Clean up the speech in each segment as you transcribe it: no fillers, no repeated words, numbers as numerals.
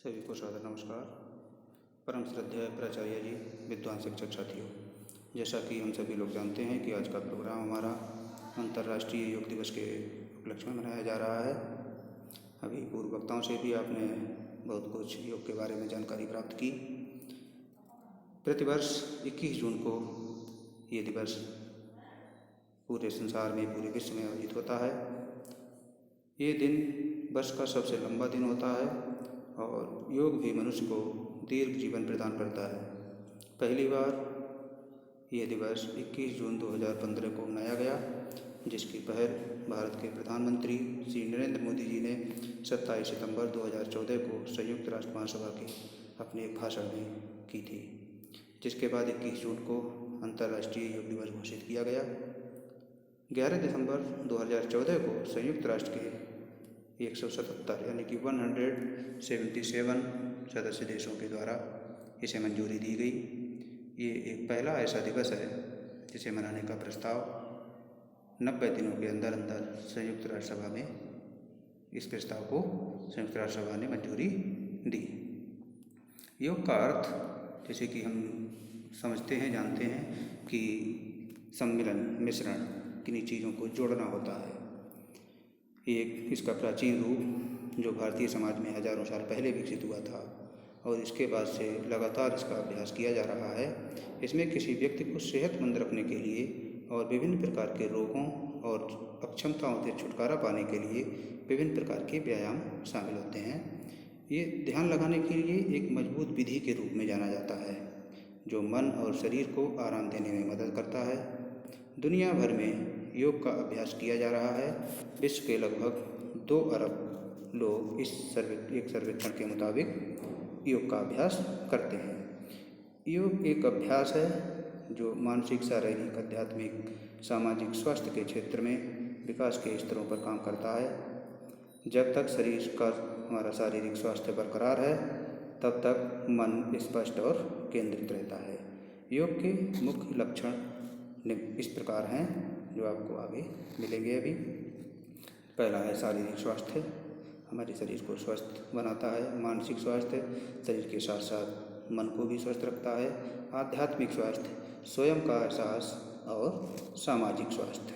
सभी को सादर नमस्कार। परम श्रद्धेय प्राचार्य जी, विद्वान शिक्षक साथियों, जैसा कि हम सभी लोग जानते हैं कि आज का प्रोग्राम हमारा अंतर्राष्ट्रीय योग दिवस के उपलक्ष्य में मनाया जा रहा है। अभी पूर्व वक्ताओं से भी आपने बहुत कुछ योग के बारे में जानकारी प्राप्त की। प्रतिवर्ष 21 जून को ये दिवस पूरे संसार में, पूरे विश्व में आयोजित होता है। ये दिन वर्ष का सबसे लंबा दिन होता है और योग भी मनुष्य को दीर्घ जीवन प्रदान करता है। पहली बार यह दिवस 21 जून 2015 को मनाया गया, जिसकी पहल भारत के प्रधानमंत्री श्री नरेंद्र मोदी जी ने 27 सितंबर 2014 को संयुक्त राष्ट्र महासभा के अपने एक भाषण में की थी, जिसके बाद 21 जून को अंतर्राष्ट्रीय योग दिवस घोषित किया गया। 11 दिसंबर 2014 को संयुक्त राष्ट्र के 177 यानी कि 177 सदस्य देशों के द्वारा इसे मंजूरी दी गई। ये एक पहला ऐसा दिवस है जिसे मनाने का प्रस्ताव 90 दिनों के अंदर संयुक्त राष्ट्र सभा में इस प्रस्ताव को संयुक्त राष्ट्र सभा ने मंजूरी दी। योग का अर्थ, जैसे कि हम समझते हैं, जानते हैं कि सम्मिलन, मिश्रण, किन्हीं चीज़ों को जोड़ना होता है। एक इसका प्राचीन रूप जो भारतीय समाज में हजारों साल पहले विकसित हुआ था और इसके बाद से लगातार इसका अभ्यास किया जा रहा है। इसमें किसी व्यक्ति को सेहतमंद रखने के लिए और विभिन्न प्रकार के रोगों और अक्षमताओं से छुटकारा पाने के लिए विभिन्न प्रकार के व्यायाम शामिल होते हैं। ये ध्यान लगाने के लिए एक मजबूत विधि के रूप में जाना जाता है, जो मन और शरीर को आराम देने में मदद करता है। दुनिया भर में योग का अभ्यास किया जा रहा है। विश्व के लगभग 2 अरब लोग एक सर्वेक्षण के मुताबिक योग का अभ्यास करते हैं। योग एक अभ्यास है जो मानसिक, शारीरिक, आध्यात्मिक, सामाजिक स्वास्थ्य के क्षेत्र में विकास के स्तरों पर काम करता है। जब तक शरीर का हमारा शारीरिक स्वास्थ्य बरकरार है, तब तक मन स्पष्ट और केंद्रित रहता है। योग के मुख्य लक्षण इस प्रकार हैं, जो आपको आगे मिलेंगे। अभी पहला है शारीरिक स्वास्थ्य, हमारे शरीर को स्वस्थ बनाता है। मानसिक स्वास्थ्य, शरीर के साथ साथ मन को भी स्वस्थ रखता है। आध्यात्मिक स्वास्थ्य, स्वयं का एहसास। और सामाजिक स्वास्थ्य।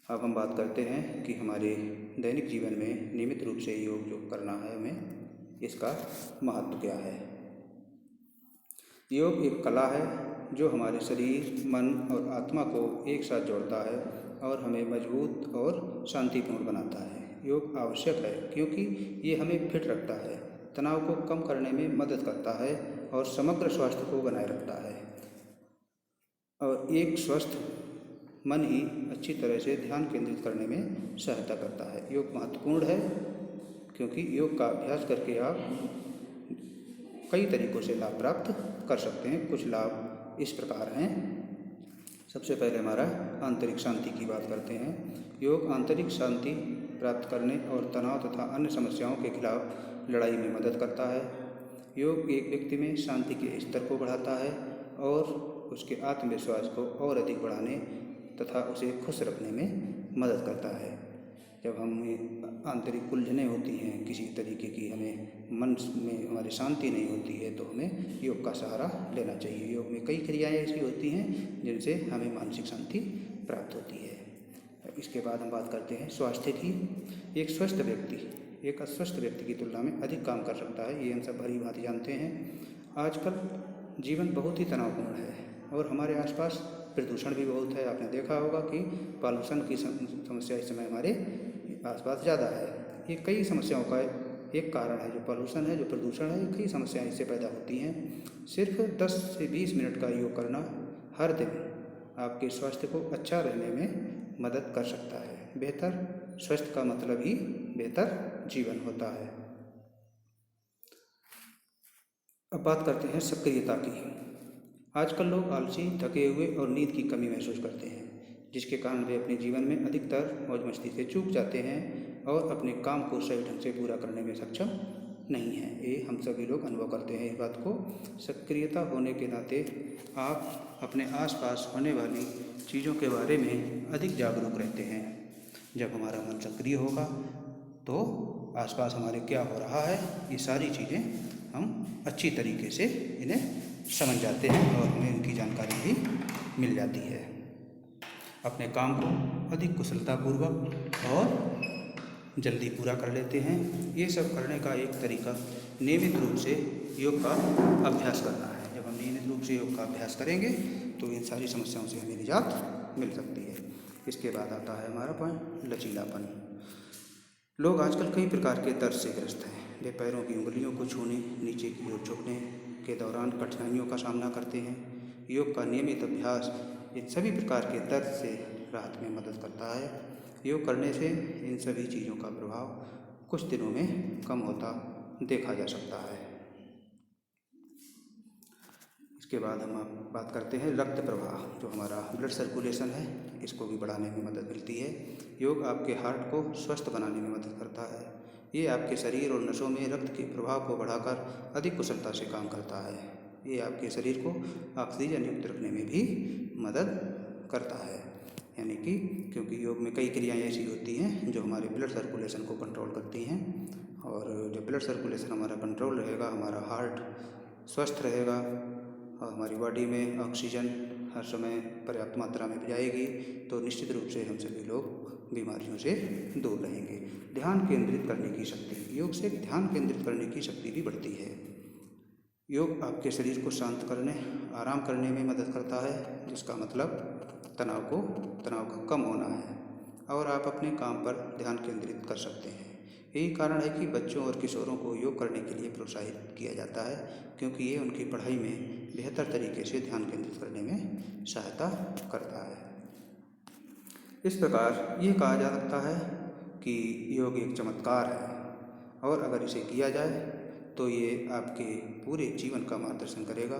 अब हम बात करते हैं कि हमारे दैनिक जीवन में नियमित रूप से योग जो करना है हमें, इसका महत्व क्या है। योग एक कला है जो हमारे शरीर, मन और आत्मा को एक साथ जोड़ता है और हमें मजबूत और शांतिपूर्ण बनाता है। योग आवश्यक है क्योंकि ये हमें फिट रखता है, तनाव को कम करने में मदद करता है और समग्र स्वास्थ्य को बनाए रखता है। और एक स्वस्थ मन ही अच्छी तरह से ध्यान केंद्रित करने में सहायता करता है। योग महत्वपूर्ण है क्योंकि योग का अभ्यास करके आप कई तरीक़ों से लाभ प्राप्त कर सकते हैं। कुछ लाभ इस प्रकार हैं। सबसे पहले हमारा आंतरिक शांति की बात करते हैं। योग आंतरिक शांति प्राप्त करने और तनाव तथा अन्य समस्याओं के खिलाफ लड़ाई में मदद करता है। योग एक व्यक्ति में शांति के स्तर को बढ़ाता है और उसके आत्मविश्वास को और अधिक बढ़ाने तथा उसे खुश रखने में मदद करता है। जब हमें आंतरिक उलझनें होती हैं किसी तरीके की, हमें मन में हमारी शांति नहीं होती है, तो हमें योग का सहारा लेना चाहिए। योग में कई क्रियाएं ऐसी होती हैं जिनसे हमें मानसिक शांति प्राप्त होती है। इसके बाद हम बात करते हैं स्वास्थ्य की। एक स्वस्थ व्यक्ति एक अस्वस्थ व्यक्ति की तुलना में अधिक काम कर सकता है, ये हम सब भली भांति जानते हैं। आजकल जीवन बहुत ही तनावपूर्ण है और हमारे आसपास प्रदूषण भी बहुत है। आपने देखा होगा कि पॉल्यूशन की समस्या इस समय हमारे आसपास ज़्यादा है। ये कई समस्याओं का एक कारण है। जो पॉल्यूशन है, जो प्रदूषण है, कई समस्याएं इससे पैदा होती हैं। सिर्फ 10 से 20 मिनट का योग करना हर दिन आपके स्वास्थ्य को अच्छा रहने में मदद कर सकता है। बेहतर स्वास्थ्य का मतलब ही बेहतर जीवन होता है। अब बात करते हैं सक्रियता की। आजकल लोग आलसी, थके हुए और नींद की कमी महसूस करते हैं, जिसके कारण वे अपने जीवन में अधिकतर मौज मस्ती से चूक जाते हैं और अपने काम को सही ढंग से पूरा करने में सक्षम नहीं हैं। ये हम सभी लोग अनुभव करते हैं इस बात को। सक्रियता होने के नाते आप अपने आसपास होने वाली चीज़ों के बारे में अधिक जागरूक रहते हैं। जब हमारा मन सक्रिय होगा तो आसपास हमारे क्या हो रहा है, ये सारी चीज़ें हम अच्छी तरीके से इन्हें समझ जाते हैं और हमें इनकी जानकारी भी मिल जाती है। अपने काम को अधिक कुशलतापूर्वक और जल्दी पूरा कर लेते हैं। ये सब करने का एक तरीका नियमित रूप से योग का अभ्यास करना है। जब हम नियमित रूप से योग का अभ्यास करेंगे तो इन सारी समस्याओं से हमें निजात मिल सकती है। इसके बाद आता है हमारा पॉइंट लचीलापन। लोग आजकल कई प्रकार के दर्द से ग्रस्त हैं। वे पैरों की उंगलियों को छूने, नीचे की ओर झुकने के दौरान कठिनाइयों का सामना करते हैं। योग का नियमित अभ्यास इन सभी प्रकार के दर्द से राहत में मदद करता है। योग करने से इन सभी चीज़ों का प्रभाव कुछ दिनों में कम होता देखा जा सकता है। इसके बाद हम बात करते हैं रक्त प्रवाह, जो हमारा ब्लड सर्कुलेशन है, इसको भी बढ़ाने में मदद मिलती है। योग आपके हार्ट को स्वस्थ बनाने में मदद करता है। ये आपके शरीर और नसों में रक्त के प्रवाह को बढ़ाकर अधिक कुशलता से काम करता है। ये आपके शरीर को ऑक्सीजन युक्त रखने में भी मदद करता है। यानी कि क्योंकि योग में कई क्रियाएं ऐसी होती हैं जो हमारे ब्लड सर्कुलेशन को कंट्रोल करती हैं, और जब ब्लड सर्कुलेशन हमारा कंट्रोल रहेगा, हमारा हार्ट स्वस्थ रहेगा और हमारी बॉडी में ऑक्सीजन हर समय पर्याप्त मात्रा में जाएगी, तो निश्चित रूप से हम सभी लोग बीमारियों से दूर रहेंगे। ध्यान केंद्रित करने की शक्ति, योग से ध्यान केंद्रित करने की शक्ति भी बढ़ती है। योग आपके शरीर को शांत करने, आराम करने में मदद करता है, जिसका मतलब तनाव का कम होना है और आप अपने काम पर ध्यान केंद्रित कर सकते हैं। यही कारण है कि बच्चों और किशोरों को योग करने के लिए प्रोत्साहित किया जाता है, क्योंकि ये उनकी पढ़ाई में बेहतर तरीके से ध्यान केंद्रित करने में सहायता करता है। इस प्रकार ये कहा जा सकता है कि योग एक चमत्कार है और अगर इसे किया जाए तो ये आपके पूरे जीवन का मार्गदर्शन करेगा।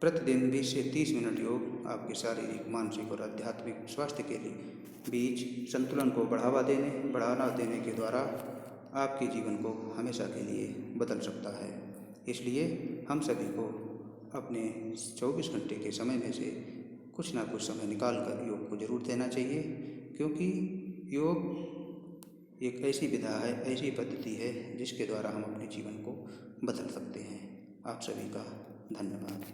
प्रतिदिन 20 से 30 मिनट योग आपके शारीरिक, मानसिक और आध्यात्मिक स्वास्थ्य के बीच संतुलन को बढ़ावा देने के द्वारा आपके जीवन को हमेशा के लिए बदल सकता है। इसलिए हम सभी को अपने 24 घंटे के समय में से कुछ ना कुछ समय निकाल कर योग को जरूर देना चाहिए, क्योंकि योग एक ऐसी विधा है, ऐसी पद्धति है जिसके द्वारा हम अपने जीवन को बदल सकते हैं। आप सभी का धन्यवाद।